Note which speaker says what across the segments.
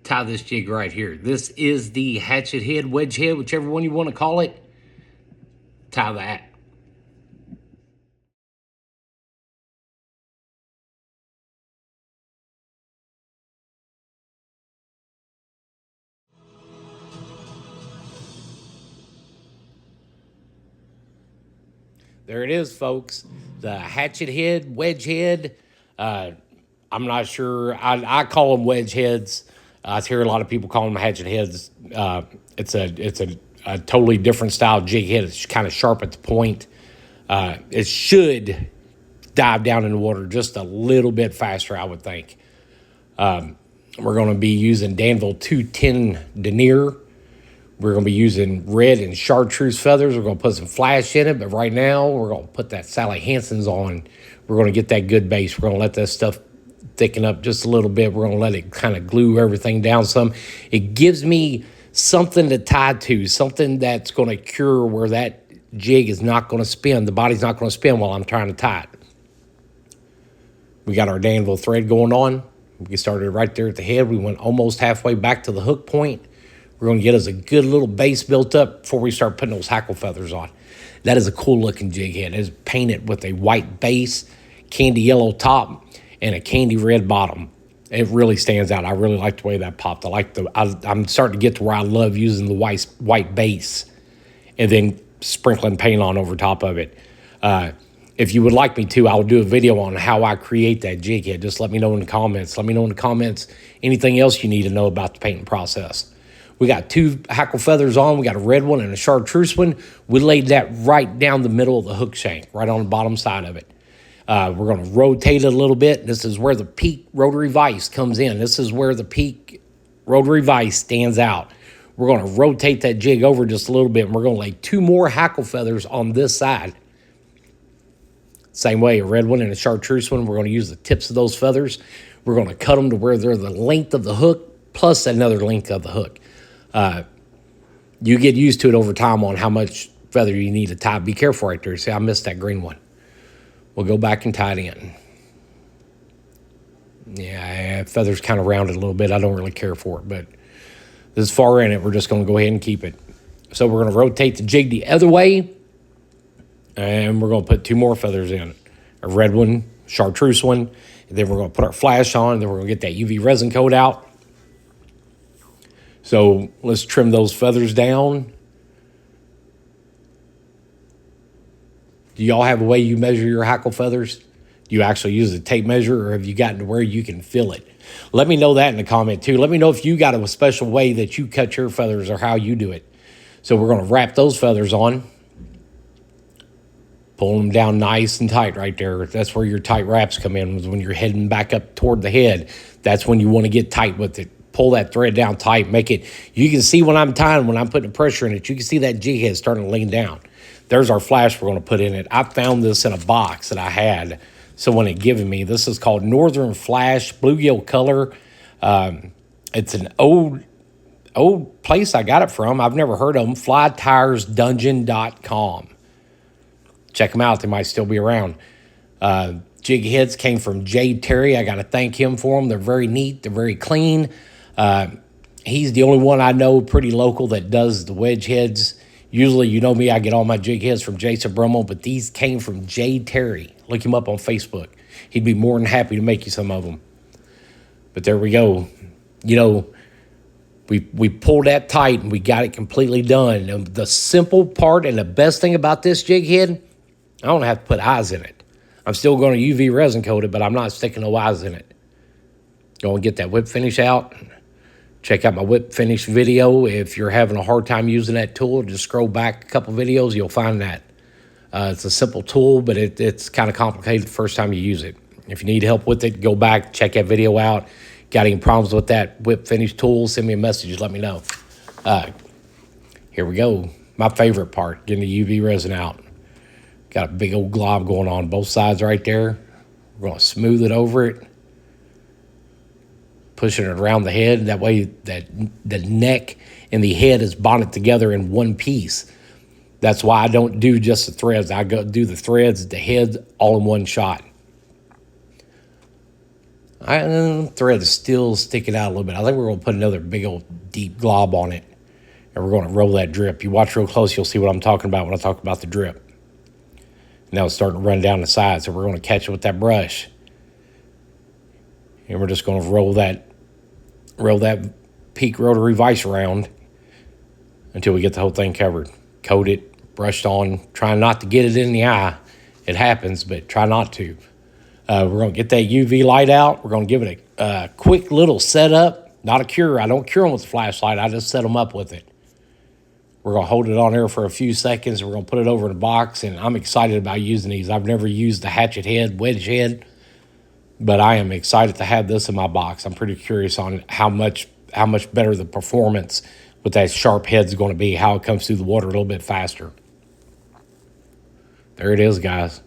Speaker 1: tie this jig right here. This is the hatchet head, wedge head, whichever one you want to call it. Tie that. There it is, folks. The hatchet head, wedge head. I'm not sure. I call them wedge heads. I hear a lot of people call them hatchet heads. It's a totally different style jig head. It's kind of sharp at the point. It should dive down in the water just a little bit faster, I would think. We're going to be using Danville 210 denier. We're going to be using red and chartreuse feathers. We're going to put some flash in it, but right now we're going to put that Sally Hansen's on. We're going to get that good base. We're going to let that stuff thicken up just a little bit. We're going to let it kind of glue everything down some. It gives me something to tie to, something that's going to cure where that jig is not going to spin. The body's not going to spin while I'm trying to tie it. We got our Danville thread going on. We started right there at the head. We went almost halfway back to the hook point. We're going to get us a good little base built up before we start putting those hackle feathers on. That is a cool looking jig head. It is painted with a white base, candy yellow top, and a candy red bottom. It really stands out. I really like the way that popped. I'm starting to get to where I love using the white base and then sprinkling paint on over top of it. If you would like me to, I'll do a video on how I create that jig head. Just let me know in the comments. Let me know in the comments anything else you need to know about the painting process. We got two hackle feathers on. We got a red one and a chartreuse one. We laid that right down the middle of the hook shank, right on the bottom side of it. We're going to rotate it a little bit. This is where the peak rotary vise comes in. This is where the peak rotary vise stands out. We're going to rotate that jig over just a little bit, and we're going to lay two more hackle feathers on this side. Same way, a red one and a chartreuse one. We're going to use the tips of those feathers. We're going to cut them to where they're the length of the hook plus another length of the hook. You get used to it over time on how much feather you need to tie. Be careful right there. See, I missed that green one. We'll go back and tie it in. Yeah, feather's kind of rounded a little bit. I don't really care for it, but this far in it, we're just going to go ahead and keep it. So we're going to rotate the jig the other way, and we're going to put two more feathers in. A red one, chartreuse one, and then we're going to put our flash on, and then we're going to get that UV resin coat out. So let's trim those feathers down. Do y'all have a way you measure your hackle feathers? Do you actually use a tape measure, or have you gotten to where you can feel it? Let me know that in the comment too. Let me know if you got a special way that you cut your feathers or how you do it. So we're going to wrap those feathers on. Pull them down nice and tight right there. That's where your tight wraps come in, when you're heading back up toward the head. That's when you want to get tight with it. Pull that thread down tight, make it, you can see when I'm tying, when I'm putting the pressure in it, you can see that jig head starting to lean down. There's our flash we're going to put in it. I found this in a box that I had someone had given me. This is called Northern Flash, bluegill color. It's an old place I got it from. I've never heard of them. FlyTiresDungeon.com. Check them out. They might still be around. Jig heads came from Jay Terry. I got to thank him for them. They're very neat. They're very clean. He's the only one I know pretty local that does the wedge heads. Usually, you know me, I get all my jig heads from Jason Brummel, but these came from Jay Terry. Look him up on Facebook. He'd be more than happy to make you some of them. But there we go. You know, we pulled that tight and we got it completely done. And the simple part and the best thing about this jig head, I don't have to put eyes in it. I'm still going to UV resin coat it, but I'm not sticking no eyes in it. Go and get that whip finish out. Check out my whip finish video. If you're having a hard time using that tool, just scroll back a couple videos, you'll find that. It's a simple tool, but it's kind of complicated the first time you use it. If you need help with it, go back, check that video out. Got any problems with that whip finish tool, send me a message, let me know. Here we go. My favorite part, getting the UV resin out. Got a big old glob going on both sides right there. We're going to smooth it over it. Pushing it around the head. That way that the neck and the head is bonded together in one piece. That's why I don't do just the threads. I go do the threads, the head, all in one shot. All Thread is still sticking out a little bit. I think we're going to put another big old deep glob on it, and we're going to roll that drip. You watch real close, you'll see what I'm talking about when I talk about the drip. Now it's starting to run down the side, so we're going to catch it with that brush. And we're just going to roll that peak rotary vise around until we get the whole thing covered. Coat it, brushed on, trying not to get it in the eye. It happens, but try not to. We're going to get that UV light out. We're going to give it a quick little setup, not a cure. I don't cure them with the flashlight. I just set them up with it. We're going to hold it on there for a few seconds. We're going to put it over in a box, and I'm excited about using these. I've never used the hatchet head, wedge head, but I am excited to have this in my box. I'm pretty curious on how much better the performance with that sharp head is going to be, how it comes through the water a little bit faster. There it is, guys.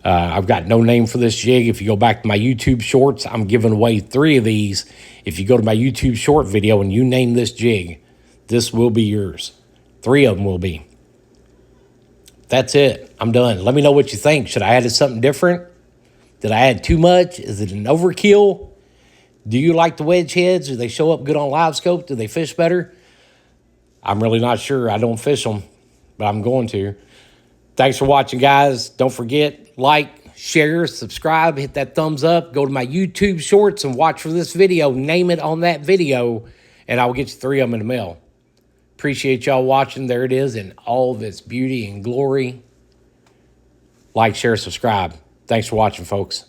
Speaker 1: I've got no name for this jig. If you go back to my YouTube shorts, I'm giving away 3 of these. If you go to my YouTube short video and you name this jig, this will be yours. 3 of them will be. That's it. I'm done. Let me know what you think. Should I add something different? Did I add too much? Is it an overkill? Do you like the wedge heads? Do they show up good on live scope? Do they fish better? I'm really not sure. I don't fish them, but I'm going to. Thanks for watching, guys. Don't forget, like, share, subscribe, hit that thumbs up. Go to my YouTube shorts and watch for this video. Name it on that video, and I will get you 3 of them in the mail. Appreciate y'all watching. There it is in all of its beauty and glory. Like, share, subscribe. Thanks for watching, folks.